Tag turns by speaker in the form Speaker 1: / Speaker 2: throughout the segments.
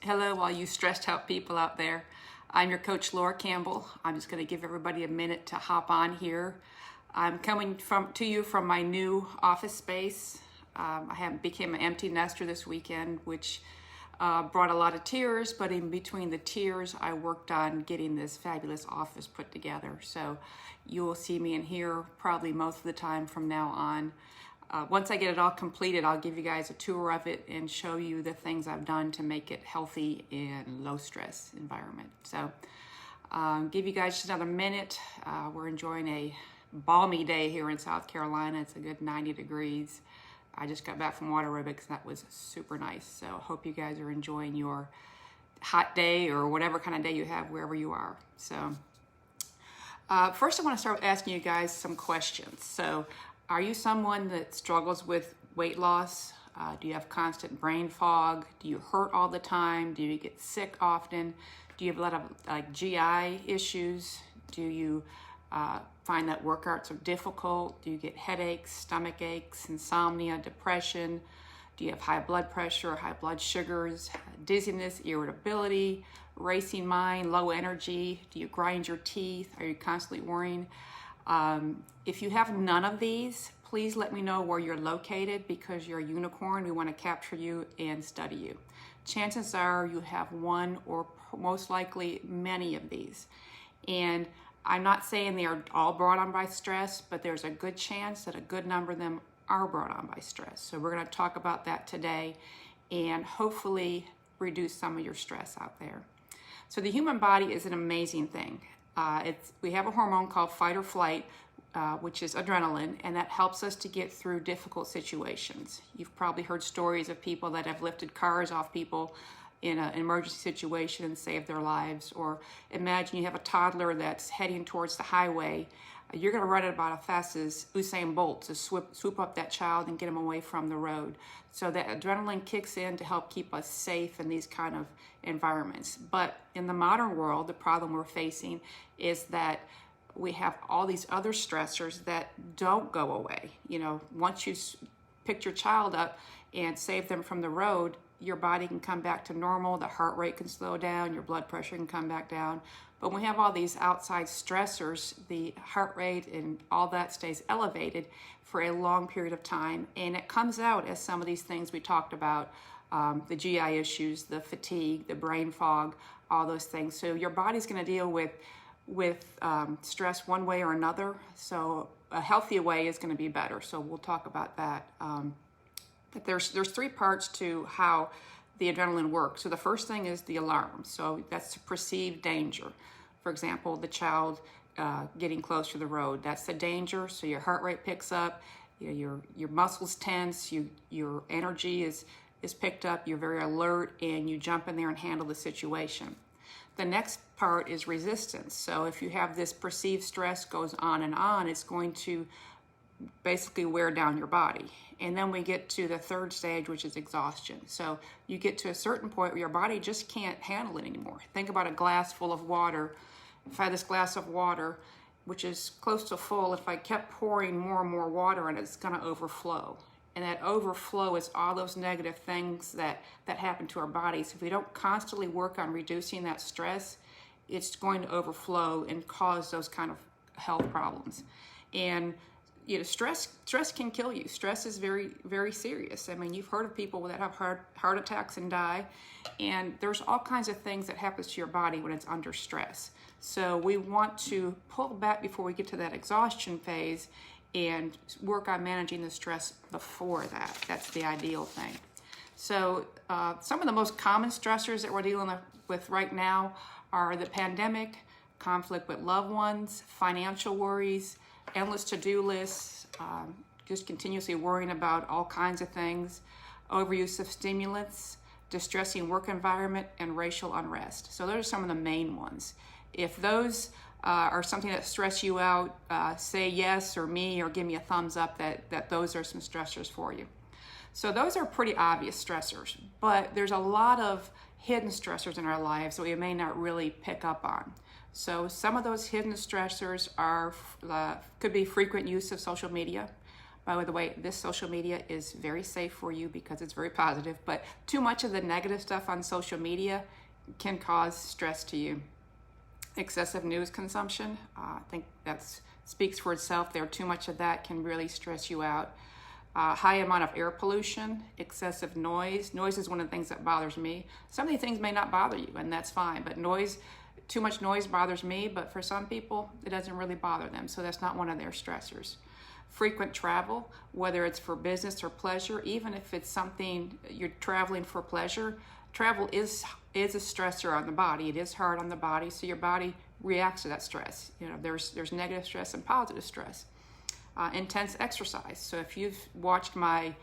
Speaker 1: Hello, all you stressed out people out there. I'm your coach, Laura Campbell. I'm just going to give everybody a minute to hop on here. I'm coming to you from my new office space. Became an empty nester this weekend, which brought a lot of tears, but in between the tears, I worked on getting this fabulous office put together. So you will see me in here probably most of the time from now on. Once I get it all completed, I'll give you guys a tour of it and show you the things I've done to make it healthy and low stress environment. So give you guys just another minute. We're enjoying a balmy day here in South Carolina. It's a good 90 degrees. I just got back from water aerobics. That was super nice. So I hope you guys are enjoying your hot day or whatever kind of day you have wherever you are. So first I want to start with asking you guys some questions. So are you someone that struggles with weight loss? Do you have constant brain fog? Do you hurt all the time? Do you get sick often? Do you have a lot of GI issues? Do you find that workouts are difficult? Do you get headaches, stomach aches, insomnia, depression? Do you have high blood pressure, high blood sugars, dizziness, irritability, racing mind, low energy? Do you grind your teeth? Are you constantly worrying? If you have none of these, please let me know where you're located because you're a unicorn. We want to capture you and study you. Chances are you have one or most likely many of these. And I'm not saying they are all brought on by stress, but there's a good chance that a good number of them are brought on by stress. So we're going to talk about that today and hopefully reduce some of your stress out there. So the human body is an amazing thing. We have a hormone called fight or flight, which is adrenaline, and that helps us to get through difficult situations. You've probably heard stories of people that have lifted cars off people in an emergency situation and saved their lives. Or imagine you have a toddler that's heading towards the highway. You're going to run it about as fast as Usain Bolt to swoop up that child and get him away from the road. So that adrenaline kicks in to help keep us safe in these kind of environments. But in the modern world, the problem we're facing is that we have all these other stressors that don't go away. You know, once you picked your child up and save them from the road, your body can come back to normal, the heart rate can slow down, your blood pressure can come back down. But when we have all these outside stressors, the heart rate and all that stays elevated for a long period of time. And it comes out as some of these things we talked about, the GI issues, the fatigue, the brain fog, all those things. So your body's going to deal with stress one way or another. So a healthy way is going to be better. So we'll talk about that. But there's three parts to how the adrenaline works. So the first thing is the alarm. So that's to perceive danger. For example, the child getting close to the road. That's the danger. So your heart rate picks up, your muscles tense, your energy is picked up, you're very alert, and you jump in there and handle the situation. The next part is resistance. So if you have this perceived stress goes on and on, it's going to basically wear down your body. And then we get to the third stage, which is exhaustion. So you get to a certain point where your body just can't handle it anymore. Think about a glass full of water. If I had this glass of water, which is close to full, if I kept pouring more and more water in it, it's going to overflow. And that overflow is all those negative things that happen to our bodies. If we don't constantly work on reducing that stress, it's going to overflow and cause those kind of health problems. And stress can kill you. Stress is very, very serious. I mean, you've heard of people that have heart attacks and die, and there's all kinds of things that happens to your body when it's under stress. So we want to pull back before we get to that exhaustion phase and work on managing the stress before that. That's the ideal thing. So some of the most common stressors that we're dealing with right now are the pandemic, conflict with loved ones, financial worries, endless to-do lists, just continuously worrying about all kinds of things, overuse of stimulants, distressing work environment, and racial unrest. So those are some of the main ones. If those are something that stress you out, say yes or me or give me a thumbs up that those are some stressors for you. So those are pretty obvious stressors, but there's a lot of hidden stressors in our lives that we may not really pick up on. So some of those hidden stressors could be frequent use of social media. By the way, this social media is very safe for you because it's very positive, but too much of the negative stuff on social media can cause stress to you. Excessive news consumption, I think that speaks for itself there. Too much of that can really stress you out. High amount of air pollution, excessive noise. Noise is one of the things that bothers me. Some of these things may not bother you, and that's fine, but too much noise bothers me, but for some people, it doesn't really bother them, so that's not one of their stressors. Frequent travel, whether it's for business or pleasure, even if it's something you're traveling for pleasure, travel is a stressor on the body. It is hard on the body, so your body reacts to that stress. There's negative stress and positive stress. Intense exercise. So if you've watched my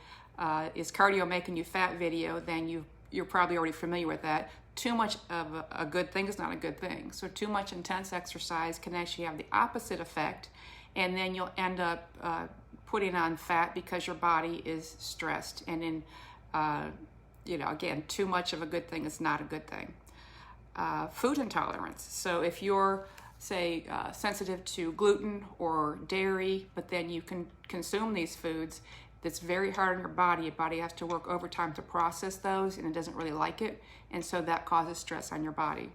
Speaker 1: Is Cardio Making You Fat video, then you're probably already familiar with that. Too much of a good thing is not a good thing. So too much intense exercise can actually have the opposite effect, and then you'll end up putting on fat because your body is stressed. And then, again, too much of a good thing is not a good thing. Food intolerance. So if you're, say, sensitive to gluten or dairy, but then you can consume these foods, that's very hard on your body. Your body has to work overtime to process those, and it doesn't really like it, and so that causes stress on your body.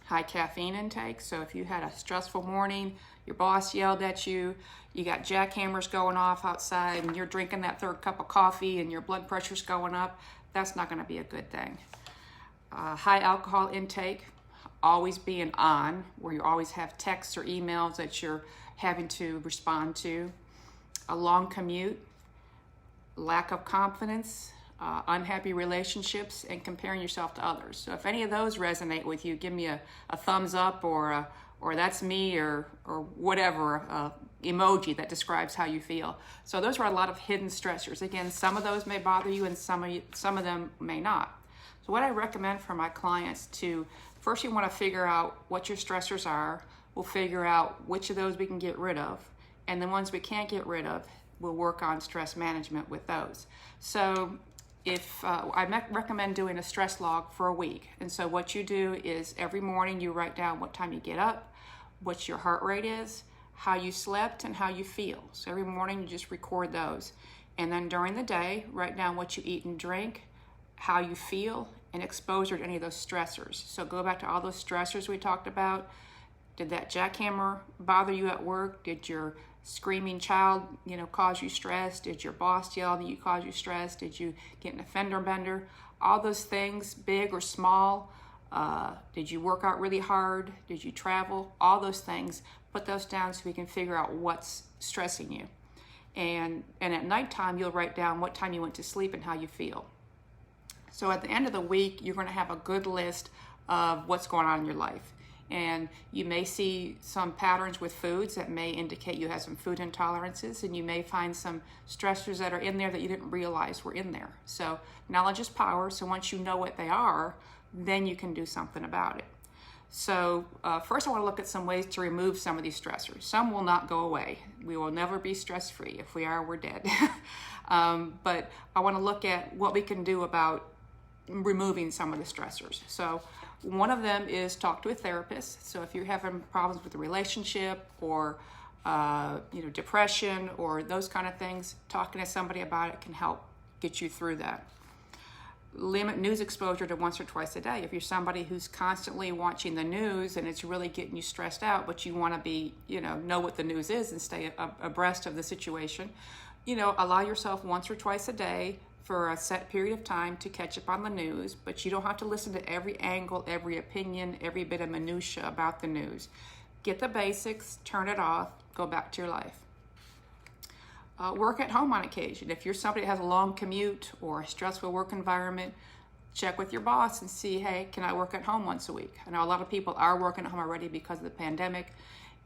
Speaker 1: High caffeine intake. So if you had a stressful morning, your boss yelled at you, you got jackhammers going off outside, and you're drinking that third cup of coffee, and your blood pressure's going up, that's not going to be a good thing. High alcohol intake, always being on, where you always have texts or emails that you're having to respond to. A long commute, lack of confidence, unhappy relationships, and comparing yourself to others. So if any of those resonate with you, give me a thumbs up or that's me or whatever emoji that describes how you feel. So those are a lot of hidden stressors. Again, some of those may bother you and some of them may not. So what I recommend for my clients first you want to figure out what your stressors are. We'll figure out which of those we can get rid of. And the ones we can't get rid of, we'll work on stress management with those. So if I recommend doing a stress log for a week. And so what you do is every morning you write down what time you get up, what your heart rate is, how you slept, and how you feel. So every morning you just record those. And then during the day, write down what you eat and drink, how you feel, and exposure to any of those stressors. So go back to all those stressors we talked about. Did that jackhammer bother you at work? Did your screaming child, cause you stress? Did your boss yell that you cause you stress? Did you get in a fender bender? All those things, big or small. Did you work out really hard? Did you travel? All those things, put those down so we can figure out what's stressing you. And at nighttime, you'll write down what time you went to sleep and how you feel. So at the end of the week, you're going to have a good list of what's going on in your life. And you may see some patterns with foods that may indicate you have some food intolerances, and you may find some stressors that are in there that you didn't realize were in there. So knowledge is power. So once you know what they are, then you can do something about it. So first I want to look at some ways to remove some of these stressors. Some will not go away. We will never be stress-free. If we are, we're dead. But I want to look at what we can do about removing some of the stressors. So one of them is talk to a therapist. So if you're having problems with the relationship or depression or those kind of things, talking to somebody about it can help get you through that. Limit news exposure to once or twice a day. If you're somebody who's constantly watching the news and it's really getting you stressed out, but you want to be, know what the news is and stay abreast of the situation, allow yourself once or twice a day for a set period of time to catch up on the news, but you don't have to listen to every angle, every opinion, every bit of minutia about the news. Get the basics, turn it off, go back to your life. Work at home on occasion. If you're somebody that has a long commute or a stressful work environment, check with your boss and see, hey, can I work at home once a week? I know a lot of people are working at home already because of the pandemic,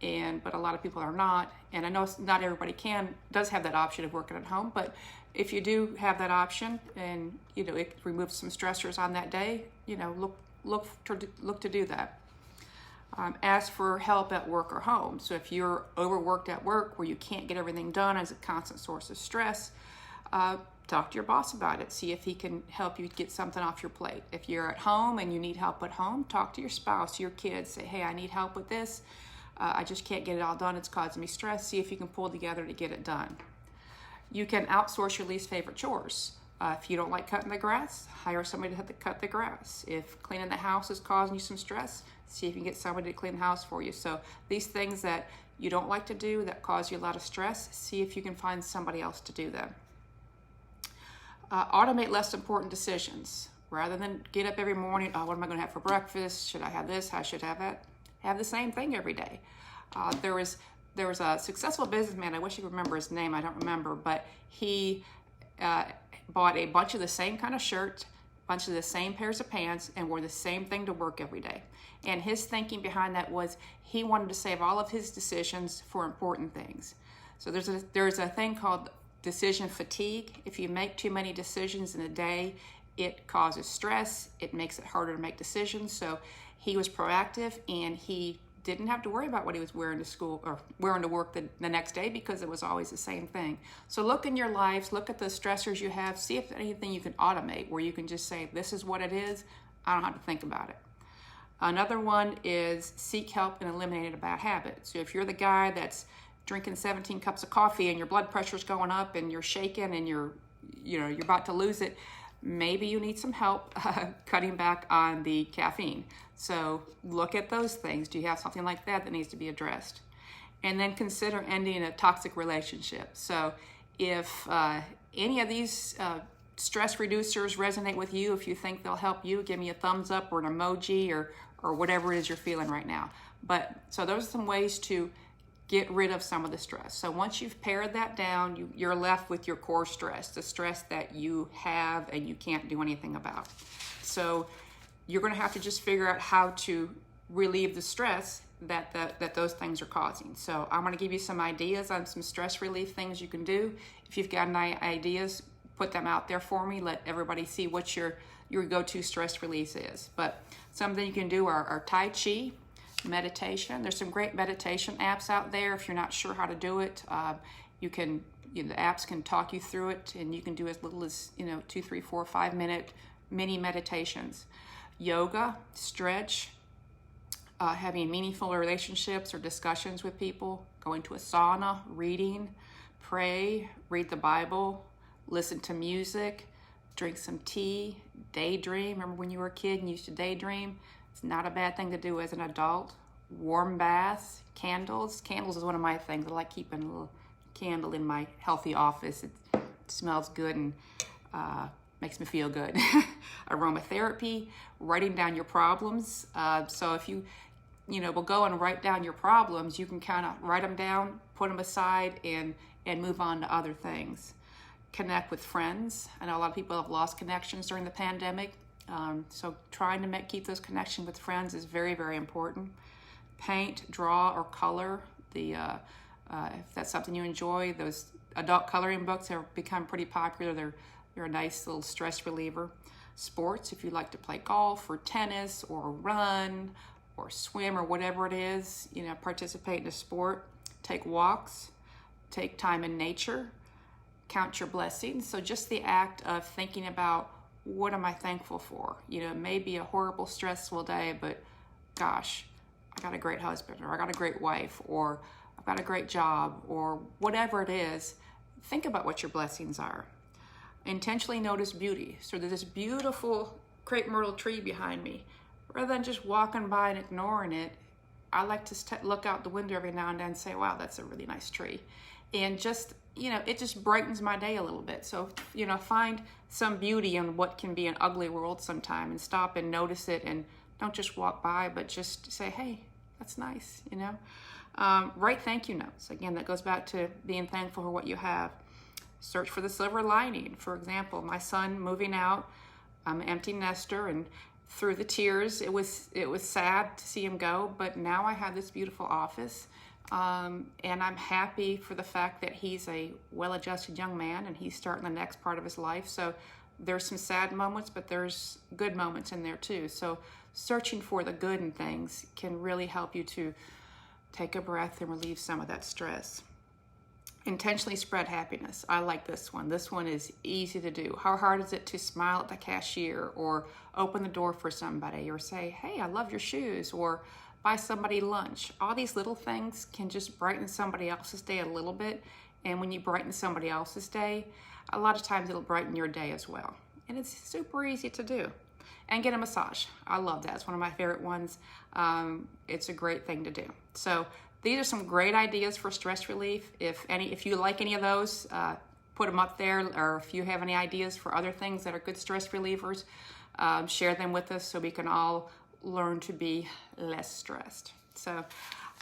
Speaker 1: but a lot of people are not. And I know not everybody does have that option of working at home, but if you do have that option and it removes some stressors on that day, look to do that. Ask for help at work or home. So if you're overworked at work where you can't get everything done as a constant source of stress, talk to your boss about it. See if he can help you get something off your plate. If you're at home and you need help at home, talk to your spouse, your kids. Say, hey, I need help with this. I just can't get it all done. It's causing me stress. See if you can pull together to get it done. You can outsource your least favorite chores. If you don't like cutting the grass, hire somebody to cut the grass. If cleaning the house is causing you some stress, see if you can get somebody to clean the house for you. So these things that you don't like to do that cause you a lot of stress, see if you can find somebody else to do them. Automate less important decisions. Rather than get up every morning, oh, what am I going to have for breakfast? Should I have this? I should have that. Have the same thing every day. There was a successful businessman, I wish you could remember his name, I don't remember, but he bought a bunch of the same kind of shirts, a bunch of the same pairs of pants, and wore the same thing to work every day. And his thinking behind that was he wanted to save all of his decisions for important things. So there's a thing called decision fatigue. If you make too many decisions in a day, it causes stress. It makes it harder to make decisions. So he was proactive, and he didn't have to worry about what he was wearing to school or wearing to work the next day, because it was always the same thing. So look in your lives, look at the stressors you have, see if there's anything you can automate where you can just say, this is what it is, I don't have to think about it. Another one is seek help in eliminating a bad habit. So if you're the guy that's drinking 17 cups of coffee and your blood pressure's going up and you're shaking and you're about to lose it, maybe you need some help cutting back on the caffeine. So look at those things. Do you have something like that needs to be addressed? And then consider ending a toxic relationship. So if any of these stress reducers resonate with you, if you think they'll help you, give me a thumbs up or an emoji or whatever it is you're feeling right now. So those are some ways to get rid of some of the stress. So once you've pared that down, you're left with your core stress, the stress that you have and you can't do anything about. So you're going to have to just figure out how to relieve the stress that those things are causing. So I'm going to give you some ideas on some stress relief things you can do. If you've got any ideas, put them out there for me. Let everybody see what your go-to stress release is. But something you can do are Tai Chi, meditation. There's some great meditation apps out there. If you're not sure how to do it, the apps can talk you through it, and you can do as little as 2, 3, 4, 5 minute mini meditations. Yoga, stretch, having meaningful relationships or discussions with people, going to a sauna, reading, pray, read the Bible, listen to music, drink some tea, daydream. Remember when you were a kid and you used to daydream? It's not a bad thing to do as an adult. Warm baths, candles. Candles is one of my things. I like keeping a little candle in my healthy office. It smells good and makes me feel good. Aromatherapy, writing down your problems. So if you will go and write down your problems, you can kind of write them down, put them aside, and move on to other things. Connect with friends. I know a lot of people have lost connections during the pandemic. So trying to keep those connections with friends is very, very important. Paint, draw, or color. If that's something you enjoy, those adult coloring books have become pretty popular. They're a nice little stress reliever. Sports, if you like to play golf or tennis or run or swim or whatever it is, participate in a sport. Take walks, take time in nature, count your blessings. So just the act of thinking about, what am I thankful for? It may be a horrible, stressful day, but gosh, I got a great husband, or I got a great wife, or I've got a great job, or whatever it is. Think about what your blessings are. Intentionally notice beauty. So there's this beautiful crepe myrtle tree behind me. Rather than just walking by and ignoring it, I like to look out the window every now and then and say, wow, that's a really nice tree. And just, it just brightens my day a little bit. So, find some beauty in what can be an ugly world sometime, and stop and notice it, and don't just walk by, but just say, hey, that's nice, Write thank you notes. Again, that goes back to being thankful for what you have. Search for the silver lining. For example, my son moving out, I'm an empty nester, and through the tears, it was sad to see him go, but now I have this beautiful office. And I'm happy for the fact that he's a well-adjusted young man and he's starting the next part of his life. So there's some sad moments, but there's good moments in there too. So searching for the good in things can really help you to take a breath and relieve some of that stress. Intentionally spread happiness. I like this one. This one is easy to do. How hard is it to smile at the cashier, or open the door for somebody, or say, hey, I love your shoes, or buy somebody lunch? All these little things can just brighten somebody else's day a little bit, And when you brighten somebody else's day, a lot of times it'll brighten your day as well. And it's super easy to do. And get a massage. I love that. It's one of my favorite ones. It's a great thing to do. So these are some great ideas for stress relief. If you like any of those, put them up there. Or if you have any ideas for other things that are good stress relievers, share them with us so we can all learn to be less stressed. So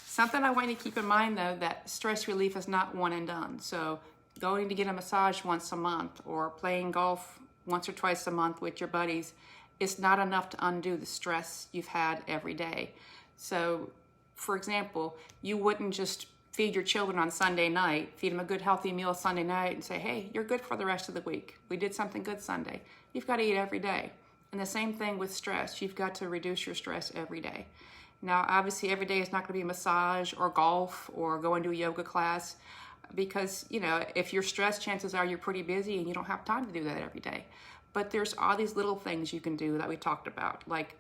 Speaker 1: something I want you to keep in mind, though, that stress relief is not one and done. So going to get a massage once a month or playing golf once or twice a month with your buddies, it's not enough to undo the stress you've had every day. So, for example, you wouldn't just feed your children on Sunday night, feed them a good healthy meal Sunday night and say, hey, you're good for the rest of the week. We did something good Sunday. You've got to eat every day. And the same thing with stress. You've got to reduce your stress every day. Now, obviously, every day is not going to be a massage or golf or going to a yoga class because, if you're stressed, chances are you're pretty busy and you don't have time to do that every day. But there's all these little things you can do that we talked about, like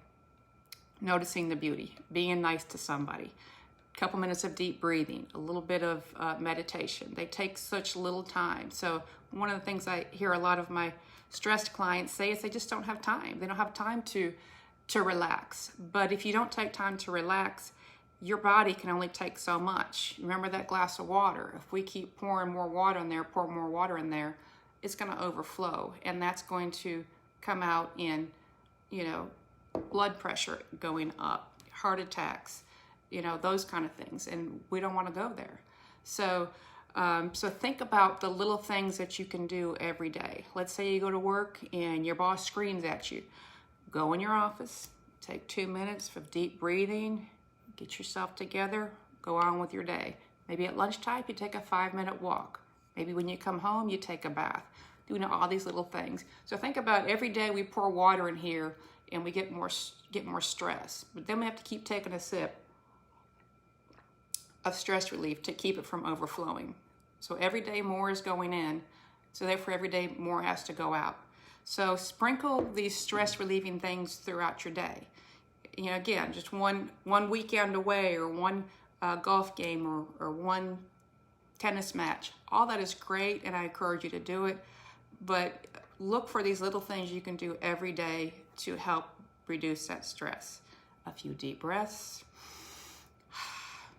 Speaker 1: noticing the beauty, being nice to somebody, a couple minutes of deep breathing, a little bit of meditation. They take such little time. So one of the things I hear a lot of my stressed clients say is they just don't have time. They don't have time to relax. But if you don't take time to relax, your body can only take so much. Remember that glass of water. If we keep pouring more water in there, it's going to overflow, and that's going to come out in, blood pressure going up, heart attacks, those kind of things, and we don't want to go there. So think about the little things that you can do every day. Let's say you go to work and your boss screams at you. Go in your office, take 2 minutes of deep breathing, get yourself together, go on with your day. Maybe at lunchtime, you take a 5-minute walk. Maybe when you come home, you take a bath. Doing all these little things. So think about every day we pour water in here and we get more stress. But then we have to keep taking a sip of stress relief to keep it from overflowing. So every day more is going in. So therefore every day more has to go out. So sprinkle these stress relieving things throughout your day. Again, just one weekend away or one golf game or one tennis match. All that is great, and I encourage you to do it. But look for these little things you can do every day to help reduce that stress. A few deep breaths,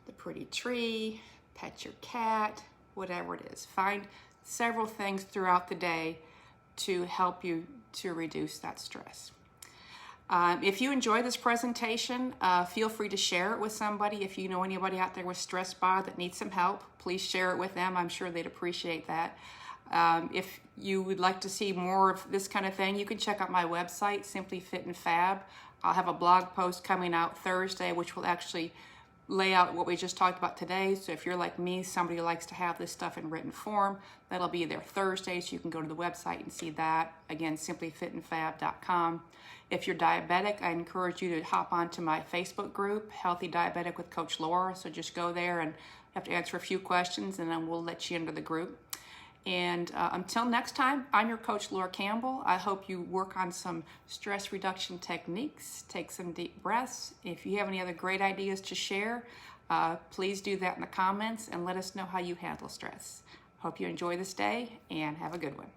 Speaker 1: the pretty tree, pet your cat, whatever it is. Find several things throughout the day to help you to reduce that stress. If you enjoy this presentation, feel free to share it with somebody. If you know anybody out there with stress bod that needs some help, please share it with them. I'm sure they'd appreciate that. If you would like to see more of this kind of thing, you can check out my website, Simply Fit and Fab. I'll have a blog post coming out Thursday, which will actually lay out what we just talked about today. So if you're like me, somebody who likes to have this stuff in written form, that'll be there Thursday, so you can go to the website and see that. Again, simplyfitandfab.com. If you're diabetic, I encourage you to hop onto my Facebook group, Healthy Diabetic with Coach Laura. So just go there and you have to answer a few questions, and then we'll let you into the group. And until next time, I'm your coach, Laura Campbell. I hope you work on some stress reduction techniques, take some deep breaths. If you have any other great ideas to share, please do that in the comments and let us know how you handle stress. Hope you enjoy this day and have a good one.